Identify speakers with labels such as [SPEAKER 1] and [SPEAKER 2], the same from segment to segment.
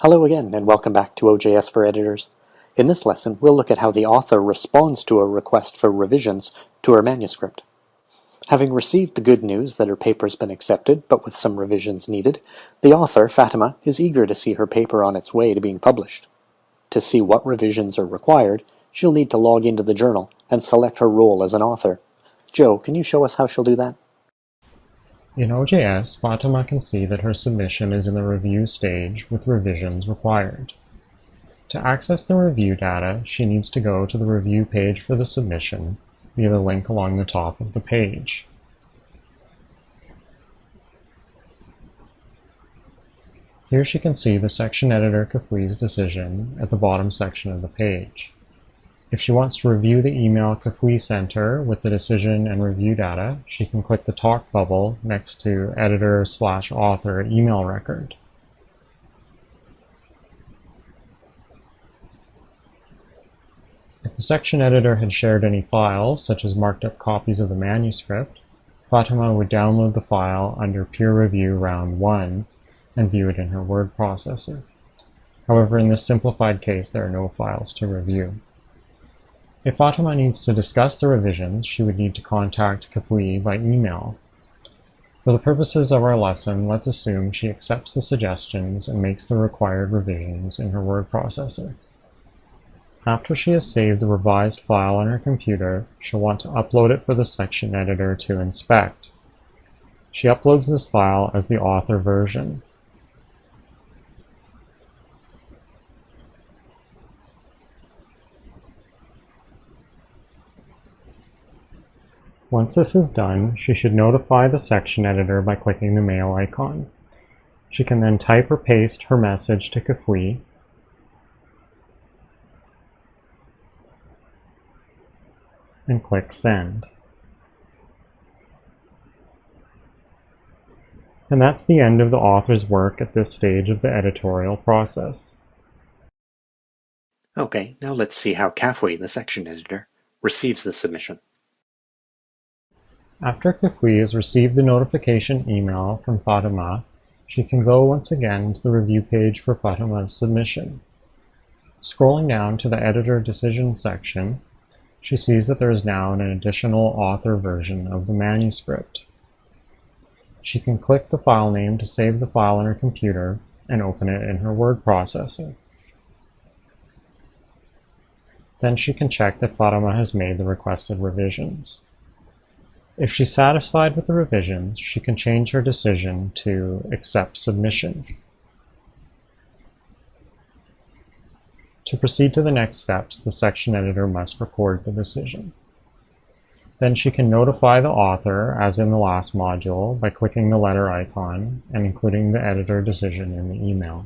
[SPEAKER 1] Hello again, and welcome back to OJS for Editors. In this lesson, we'll look at how the author responds to a request for revisions to her manuscript. Having received the good news that her paper's been accepted, but with some revisions needed, the author, Fatima, is eager to see her paper on its way to being published. To see what revisions are required, she'll need to log into the journal and select her role as an author. Joe, can you show us how she'll do that?
[SPEAKER 2] In OJS, Fatima can see that her submission is in the review stage with revisions required. To access the review data, she needs to go to the review page for the submission via the link along the top of the page. Here she can see the section editor Kafui's decision at the bottom section of the page. If she wants to review the email Kafui sent her with the decision and review data, she can click the talk bubble next to editor/author email record. If the section editor had shared any files, such as marked up copies of the manuscript, Fatima would download the file under Peer Review Round 1 and view it in her word processor. However, in this simplified case, there are no files to review. If Fatima needs to discuss the revisions, she would need to contact Kafui by email. For the purposes of our lesson, let's assume she accepts the suggestions and makes the required revisions in her word processor. After she has saved the revised file on her computer, she'll want to upload it for the section editor to inspect. She uploads this file as the author version. Once this is done, she should notify the section editor by clicking the mail icon. She can then type or paste her message to Kafui, and click Send. And that's the end of the author's work at this stage of the editorial process.
[SPEAKER 1] Okay, now let's see how Kafui, the section editor, receives the submission.
[SPEAKER 2] After Kafui has received the notification email from Fatima, she can go once again to the review page for Fatima's submission. Scrolling down to the editor decision section, she sees that there is now an additional author version of the manuscript. She can click the file name to save the file on her computer and open it in her word processor. Then she can check that Fatima has made the requested revisions. If she's satisfied with the revisions, she can change her decision to accept submission. To proceed to the next steps, the section editor must record the decision. Then she can notify the author, as in the last module, by clicking the letter icon and including the editor decision in the email.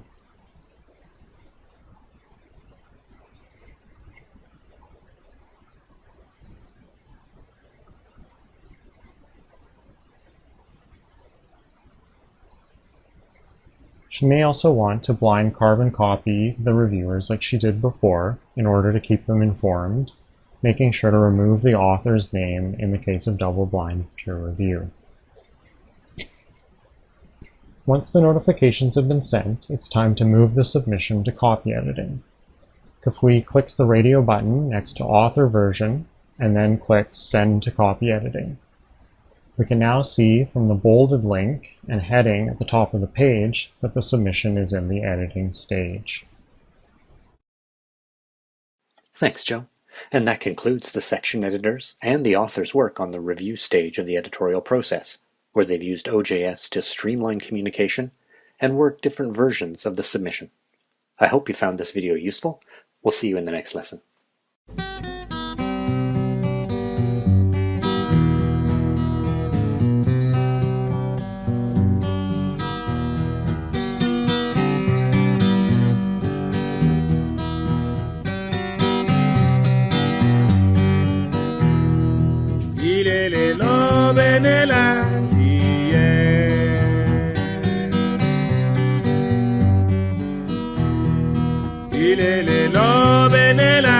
[SPEAKER 2] She may also want to blind carbon copy the reviewers like she did before in order to keep them informed, making sure to remove the author's name in the case of double-blind peer review. Once the notifications have been sent, it's time to move the submission to copy editing. Kafui clicks the radio button next to Author Version and then clicks Send to Copy Editing. We can now see from the bolded link and heading at the top of the page that the submission is in the editing stage.
[SPEAKER 1] Thanks, Joe. And that concludes the section editor's and the author's work on the review stage of the editorial process, where they've used OJS to streamline communication and work different versions of the submission. I hope you found this video useful. We'll see you in the next lesson.
[SPEAKER 3] Il est le lobe nella